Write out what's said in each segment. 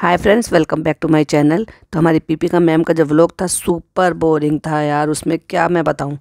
Hi friends, welcome back to my channel. तो हमारी पीपीका ma'am का जो व्लॉग था सुपर बोरिंग था यार, उसमें क्या मैं बताऊं।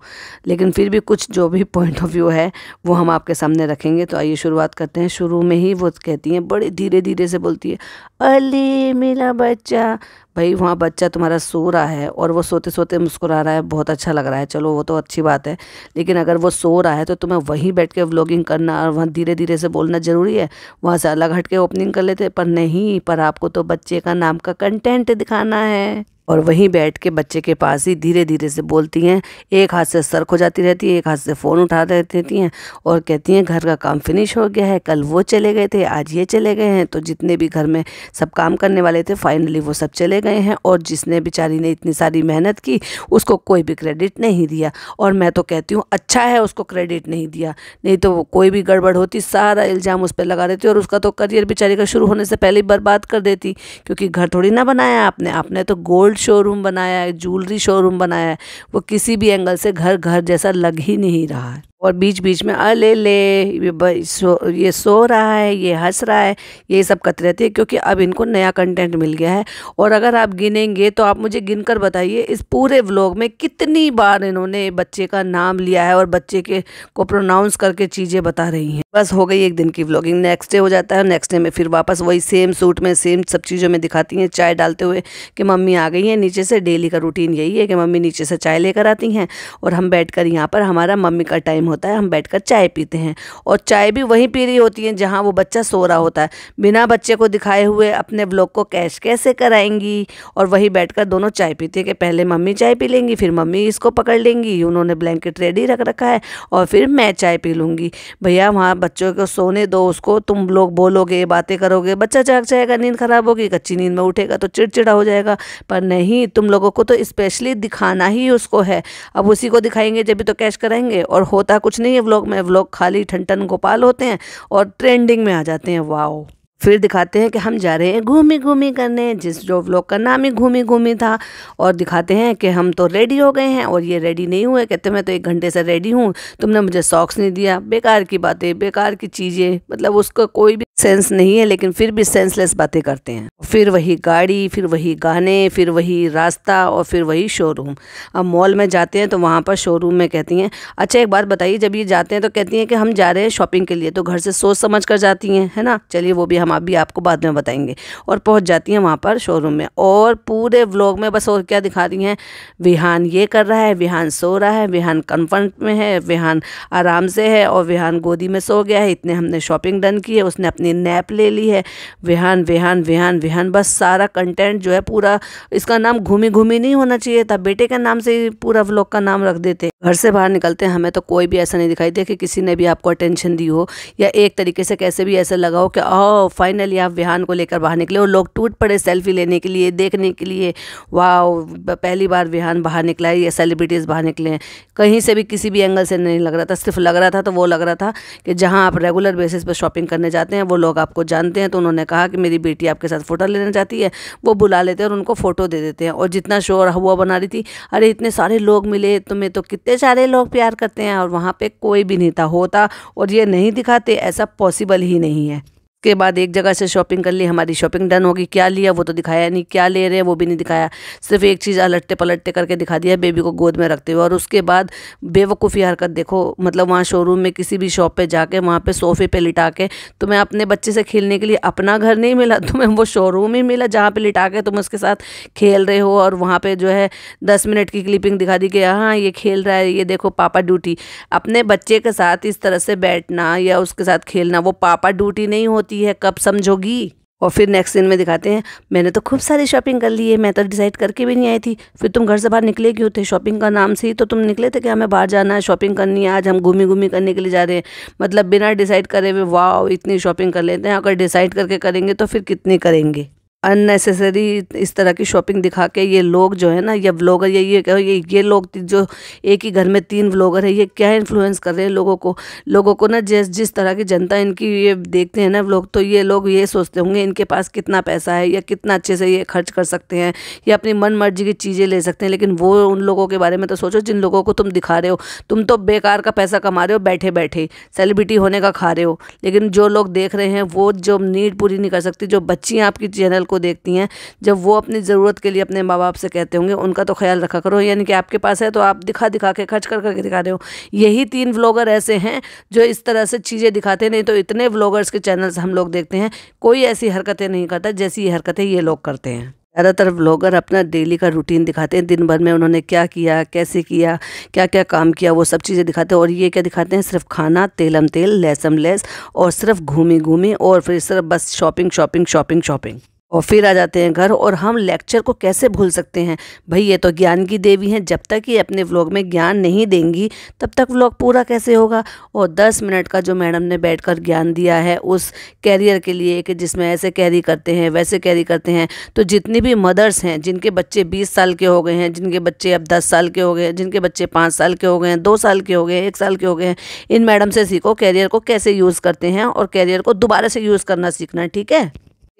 लेकिन फिर भी कुछ जो भी पॉइंट ऑफ व्यू है वो हम आपके सामने रखेंगे। तो आइए शुरुआत करते हैं। शुरू में ही वो कहती हैं, बड़े धीरे धीरे से बोलती है, अली मेरा बच्चा। भाई वहाँ बच्चा तुम्हारा सो रहा है और वो सोते सोते मुस्कुरा रहा है, बहुत अच्छा लग रहा है, चलो वो तो अच्छी बात है। लेकिन अगर वो सो रहा है तो तुम्हें वहीं बैठ के व्लॉगिंग करना और वहाँ धीरे धीरे से बोलना ज़रूरी है। वहाँ से अलग हट के ओपनिंग कर लेते, पर नहीं, पर आपको तो बच्चे का नाम का कंटेंट दिखाना है। और वहीं बैठ के बच्चे के पास ही धीरे धीरे से बोलती हैं, एक हाथ से सर खो जाती रहती है, एक हाथ से फ़ोन उठा रहती हैं और कहती हैं घर का काम फिनिश हो गया है, कल वो चले गए थे, आज ये चले गए हैं। तो जितने भी घर में सब काम करने वाले थे फाइनली वो सब चले गए हैं, और जिसने बेचारी ने इतनी सारी मेहनत की उसको कोई भी क्रेडिट नहीं दिया। और मैं तो कहती हूँ अच्छा है उसको क्रेडिट नहीं दिया, नहीं तो वो कोई भी गड़बड़ होती सारा इल्ज़ाम उस पर लगा देती और उसका तो करियर बेचारी का शुरू होने से पहले ही बर्बाद कर देती। क्योंकि घर थोड़ी ना बनाया आपने, आपने तो गोल्ड शोरूम बनाया है, ज्वेलरी शोरूम बनाया है। वो किसी भी एंगल से घर घर जैसा लग ही नहीं रहा है। और बीच बीच में अले ले ये सो रहा है, ये हंस रहा है, ये सब करती रहती है, क्योंकि अब इनको नया कंटेंट मिल गया है। और अगर आप गिनेंगे तो आप मुझे गिनकर बताइए इस पूरे व्लॉग में कितनी बार इन्होंने बच्चे का नाम लिया है और बच्चे के को प्रोनाउंस करके चीज़ें बता रही हैं। बस हो गई एक दिन की व्लॉगिंग, नेक्स्ट डे हो जाता है, नेक्स्ट डे में फिर वापस वही सेम सूट में सेम सब चीज़ों में दिखाती हैं, चाय डालते हुए कि मम्मी आ गई हैं नीचे से। डेली का रूटीन यही है कि मम्मी नीचे से चाय लेकर आती हैं और हम बैठकर यहाँ पर हमारा मम्मी का टाइम होता है, हम बैठकर चाय पीते हैं। और चाय भी वहीं पी रही होती है जहाँ वो बच्चा सो रहा होता है। बिना बच्चे को दिखाए हुए अपने व्लॉग को कैश कैसे कराएंगी। और वहीं बैठकर दोनों चाय पीते हैं कि पहले मम्मी चाय पी लेंगी, फिर मम्मी इसको पकड़ लेंगी, उन्होंने ब्लैंकेट रेडी रख रखा है, और फिर मैं चाय पी लूँगी। भैया वहाँ बच्चों को सोने दो, उसको तुम लोग बोलोगे, बातें करोगे, बच्चा जाग जाएगा, नींद खराब होगी, कच्ची नींद में उठेगा तो चिड़चिड़ा हो जाएगा। पर नहीं, तुम लोगों को तो स्पेशली दिखाना ही उसको है। अब उसी को दिखाएंगे जब भी तो कैश कराएंगे। और होता कुछ नहीं है व्लॉग में, व्लॉग खाली ठन गोपाल होते हैं और ट्रेंडिंग में आ जाते हैं। वाओ। फिर दिखाते हैं कि हम जा रहे हैं घूमी घूमी करने, जो व्लॉग का नाम ही घूमी घूमी था। और दिखाते हैं कि हम तो रेडी हो गए हैं और ये रेडी नहीं हुए। कहते मैं तो 1 घंटे से रेडी हूँ, तुमने मुझे सॉक्स नहीं दिया। बेकार की बातें, बेकार की चीज़ें, मतलब उसका कोई भी सेंस नहीं है, लेकिन फिर भी सेंसलेस बातें करते हैं। फिर वही गाड़ी, फिर वही गाने, फिर वही रास्ता और फिर वही शोरूम। अब मॉल में जाते हैं तो वहाँ पर शोरूम में कहती हैं, अच्छा एक बात बताइए, जब ये जाते हैं तो कहती हैं कि हम जा रहे हैं शॉपिंग के लिए, तो घर से सोच समझ कर जाती हैं, है ना। चलिए वो भी हम अभी आपको बाद में बताएंगे। और पहुंच जाती हैं वहाँ पर शोरूम में, और पूरे व्लॉग में बस और क्या दिखा रही हैं, विहान ये कर रहा है, विहान सो रहा है, विहान कंफर्ट में है, विहान आराम से है और विहान गोदी में सो गया है, इतने हमने शॉपिंग डन की है, उसने अपनी नैप ले ली है। विहान विहान विहान विहान, बस सारा कंटेंट जो है पूरा, इसका नाम घूमी घूमी नहीं होना चाहिए था, बेटे के नाम से ही पूरा व्लॉग का नाम रख देते। घर से बाहर निकलते हैं हमें तो कोई भी ऐसा नहीं दिखाई दे कि किसी ने भी आपको अटेंशन दी हो, या एक तरीके से कैसे भी ऐसे लगा हो कि ओह फाइनली आप विहान को लेकर बाहर निकले और लोग टूट पड़े सेल्फी लेने के लिए, देखने के लिए। वाह, पहली बार विहान बाहर निकला है, ये सेलिब्रिटीज़ बाहर निकले हैं। कहीं से भी किसी भी एंगल से नहीं लग रहा था, सिर्फ लग रहा था तो वो लग रहा था कि जहाँ आप रेगुलर बेसिस पर शॉपिंग करने जाते हैं वो लोग आपको जानते हैं। तो उन्होंने कहा कि मेरी बेटी आपके साथ फ़ोटो लेना चाहती है, वो बुला लेते हैं और उनको फ़ोटो दे देते हैं। और जितना शोर हुआ बना रही थी, अरे इतने सारे लोग मिले तुम्हें, तो कितने सारे लोग प्यार करते हैं, और वहाँ पे कोई भी नहीं था होता, और ये नहीं दिखाते, ऐसा पॉसिबल ही नहीं है। के बाद एक जगह से शॉपिंग कर ली, हमारी शॉपिंग डन होगी। क्या लिया वो तो दिखाया नहीं, क्या ले रहे हैं वो भी नहीं दिखाया, सिर्फ एक चीज़ अलट्टे पलट्टे करके दिखा दिया, बेबी को गोद में रखते हुए। और उसके बाद बेवकूफ़ी हरकत देखो, मतलब वहाँ शोरूम में किसी भी शॉप पे जाके वहाँ पे सोफ़े पे लिटा के, तुम्हें अपने बच्चे से खेलने के लिए अपना घर नहीं मिला, तुम्हें वो शोरूम ही मिला जहाँ पर लिटा के तुम उसके साथ खेल रहे हो। और वहाँ पर जो है 10 मिनट की क्लिपिंग दिखा दी कि हाँ ये खेल रहा है, ये देखो पापा ड्यूटी। अपने बच्चे के साथ इस तरह से बैठना या उसके साथ खेलना वो पापा ड्यूटी नहीं होती है, कब समझोगी। और फिर नेक्स्ट सीन में दिखाते हैं, मैंने तो खूब सारी शॉपिंग कर ली है, मैं तो डिसाइड करके भी नहीं आई थी। फिर तुम घर से बाहर निकले क्यों थे? शॉपिंग का नाम से ही तो तुम निकले थे कि हमें बाहर जाना है, शॉपिंग करनी है, आज हम घूमी घूमी करने के लिए जा रहे हैं। मतलब बिना डिसाइड करे हुए वाह इतनी शॉपिंग कर लेते हैं। अगर डिसाइड करके करेंगे तो फिर कितनी करेंगे। अननेसेसरी इस तरह की शॉपिंग दिखा के ये लोग जो है ना, ये व्लॉगर, ये लोग जो एक ही घर में 3 व्लॉगर है, ये क्या इन्फ्लुएंस कर रहे हैं लोगों को ना। जिस तरह की जनता इनकी ये देखते हैं ना व्लॉग, तो ये लोग ये सोचते होंगे इनके पास कितना पैसा है या कितना अच्छे से ये खर्च कर सकते हैं या अपनी मन मर्जी की चीज़ें ले सकते हैं। लेकिन वो उन लोगों के बारे में तो सोचो जिन लोगों को तुम दिखा रहे हो। तुम तो बेकार का पैसा कमा रहे हो बैठे बैठे, सेलिब्रिटी होने का खा रहे हो। लेकिन जो लोग देख रहे हैं वो जो नीड पूरी नहीं कर सकती, जो बच्चियाँ आपकी चैनल को देखती हैं, जब वो अपनी ज़रूरत के लिए अपने माँ बाप से कहते होंगे उनका तो ख्याल रखा करो, यानी कि आपके पास है तो आप दिखा दिखा के खर्च कर करके दिखा रहे हो। यही 3 व्लॉगर ऐसे हैं जो इस तरह से चीज़ें दिखाते, नहीं तो इतने व्लॉगर्स के चैनल्स हम लोग देखते हैं, कोई ऐसी हरकतें नहीं करता जैसी ये हरकतें ये लोग करते हैं। ज़्यादातर व्लॉगर अपना डेली का रूटीन दिखाते हैं, दिन भर में उन्होंने क्या किया, कैसे किया, क्या क्या काम किया, वो सब चीज़ें दिखाते हैं। और ये क्या दिखाते हैं, सिर्फ खाना, तेलम तेल, लहसम लेस, और सिर्फ घूमी घूमी, और फिर सिर्फ बस शॉपिंग शॉपिंग शॉपिंग शॉपिंग, और फिर आ जाते हैं घर। और हम लेक्चर को कैसे भूल सकते हैं भाई, ये तो ज्ञान की देवी हैं, जब तक ये अपने व्लॉग में ज्ञान नहीं देंगी तब तक व्लॉग पूरा कैसे होगा। और 10 मिनट का जो मैडम ने बैठकर ज्ञान दिया है उस कैरियर के लिए, कि जिसमें ऐसे कैरी करते हैं, वैसे कैरी करते हैं, तो जितनी भी मदर्स हैं जिनके बच्चे 20 साल के हो गए हैं, जिनके बच्चे अब 10 साल के हो गए हैं, जिनके बच्चे 5 साल के हो गए हैं, 2 साल के हो गए हैं, 1 साल के हो गए हैं, इन मैडम से सीखो कैरियर को कैसे यूज़ करते हैं, और कैरियर को दोबारा से यूज़ करना सीखना है, ठीक है।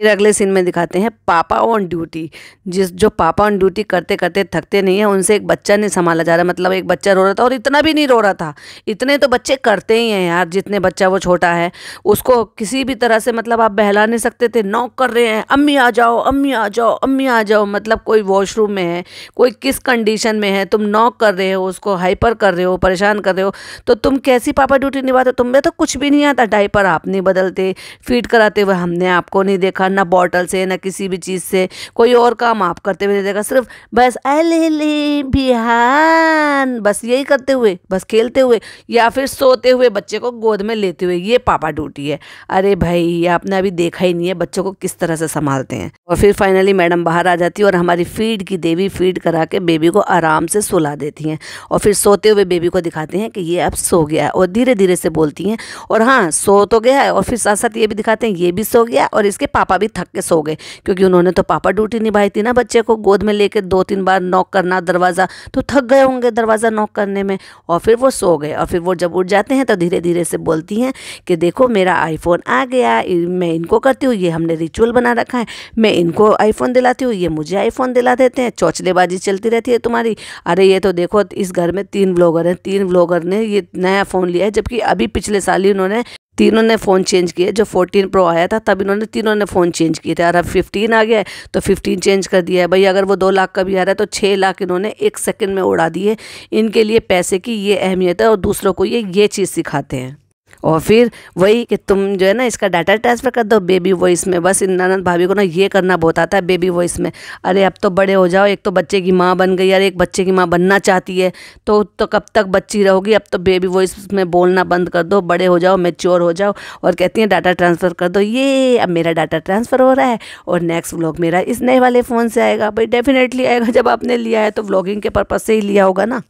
फिर अगले सीन में दिखाते हैं पापा ऑन ड्यूटी। जो पापा ऑन ड्यूटी करते करते थकते नहीं है, उनसे एक बच्चा नहीं संभाला जा रहा, मतलब एक बच्चा रो रहा था, और इतना भी नहीं रो रहा था, इतने तो बच्चे करते ही हैं यार, जितने बच्चा वो छोटा है उसको किसी भी तरह से मतलब आप बहला नहीं सकते थे। नॉक कर रहे हैं, अम्मी आ जाओ, अम्मी आ जाओ, अम्मी आ जाओ, मतलब कोई वॉशरूम में है, कोई किस कंडीशन में है, तुम नॉक कर रहे हो, उसको हाइपर कर रहे हो, परेशान कर रहे हो, तो तुम कैसी पापा ड्यूटी निभाते। तुम्हें तो कुछ भी नहीं आता, डायपर आप नहीं बदलते, फीड कराते हुए हमने आपको नहीं देखा, ना बॉटल से ना किसी भी चीज़ से, कोई और काम आप करते हुए नहीं देखा, सिर्फ बस ले बिहान, बस यही करते हुए, बस खेलते हुए या फिर सोते हुए बच्चे को गोद में लेते हुए, ये पापा ड्यूटी है। अरे भाई आपने अभी देखा ही नहीं है बच्चों को किस तरह से संभालते हैं। और फिर फाइनली मैडम बाहर आ जाती है और हमारी फीड की देवी फीड करा के बेबी को आराम से सुला देती हैं, और फिर सोते हुए बेबी को दिखाते हैं कि ये अब सो गया है, और धीरे धीरे से बोलती हैं, और हाँ सो तो गया है, और फिर साथ साथ ये भी दिखाते हैं ये भी सो गया, और इसके पापा भी थक के सो गए, क्योंकि उन्होंने तो पापा ड्यूटी निभाई थी ना, बच्चे को गोद में लेकर 2-3 बार नॉक करना दरवाज़ा, तो थक गए होंगे दरवाज़ा नॉक करने में, और फिर वो सो गए। और फिर वो जब उठ जाते हैं तो धीरे धीरे से बोलती हैं कि देखो मेरा आईफोन आ गया, मैं इनको करती हूँ, ये हमने रिचुअल बना रखा है, मैं इनको आईफोन दिलाती हूँ, ये मुझे आईफोन दिला देते हैं, चौचलेबाजी चलती रहती है तुम्हारी। अरे ये तो देखो इस घर में 3 व्लॉगर हैं, 3 व्लॉगर ने ये नया फ़ोन लिया है, जबकि अभी पिछले साल ही उन्होंने तीनों ने फ़ोन चेंज किए। जो 14 प्रो आया था तब इन्होंने तीनों ने फ़ोन चेंज किए थे, और अब 15 आ गया है तो 15 चेंज कर दिया है। भाई अगर वो 2 लाख का भी आ रहा है तो 6 लाख इन्होंने 1 सेकंड में उड़ा दिए। इनके लिए पैसे की ये अहमियत है, और दूसरों को ये चीज़ सिखाते हैं। और फिर वही कि तुम जो है ना इसका डाटा ट्रांसफ़र कर दो बेबी वॉइस में। बस इन ननद भाभी को ना ये करना बहुत आता है बेबी वॉइस में। अरे अब तो बड़े हो जाओ, एक तो बच्चे की माँ बन गई, यार एक बच्चे की माँ बनना चाहती है तो कब तक बच्ची रहोगी। अब तो बेबी वॉइस में बोलना बंद कर दो, बड़े हो जाओ, मैच्योर हो जाओ। और कहती हैं डाटा ट्रांसफ़र कर दो। ये अब मेरा डाटा ट्रांसफ़र हो रहा है और नेक्स्ट व्लॉग मेरा इस नए वाले फ़ोन से आएगा। भाई डेफिनेटली आएगा, जब आपने लिया है तो व्लॉगिंग के पर्पज़ से ही लिया होगा ना।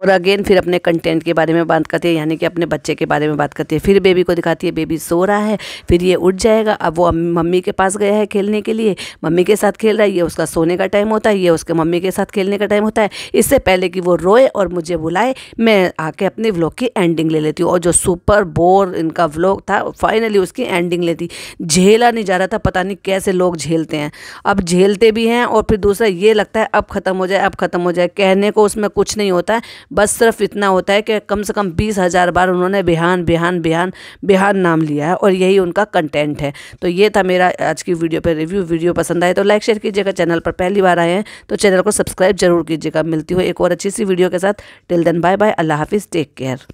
और अगेन फिर अपने कंटेंट के बारे में बात करती है, यानी कि अपने बच्चे के बारे में बात करती है। फिर बेबी को दिखाती है, बेबी सो रहा है, फिर ये उठ जाएगा। अब वो मम्मी के पास गया है खेलने के लिए, मम्मी के साथ खेल रहा है। ये उसका सोने का टाइम होता है, ये उसके मम्मी के साथ खेलने का टाइम होता है। इससे पहले कि वो रोए और मुझे बुलाए, मैं आके अपने व्लॉग की एंडिंग ले लेती हूँ। और जो सुपर बोर इनका व्लॉग था, फाइनली उसकी एंडिंग लेती। झेला नहीं जा रहा था, पता नहीं कैसे लोग झेलते हैं। अब झेलते भी हैं, और फिर दूसरा ये लगता है अब ख़त्म हो जाए, अब ख़त्म हो जाए। कहने को उसमें कुछ नहीं होता है, बस सिर्फ इतना होता है कि कम से कम 20,000 बार उन्होंने बिहान बिहान बिहान बिहान नाम लिया है, और यही उनका कंटेंट है। तो ये था मेरा आज की वीडियो पे रिव्यू। वीडियो पसंद आए तो लाइक शेयर कीजिएगा। चैनल पर पहली बार आए हैं तो चैनल को सब्सक्राइब जरूर कीजिएगा। मिलती हूँ एक और अच्छी सी वीडियो के साथ। टिल देन बाय बाय, अल्लाह हाफिज़, टेक केयर।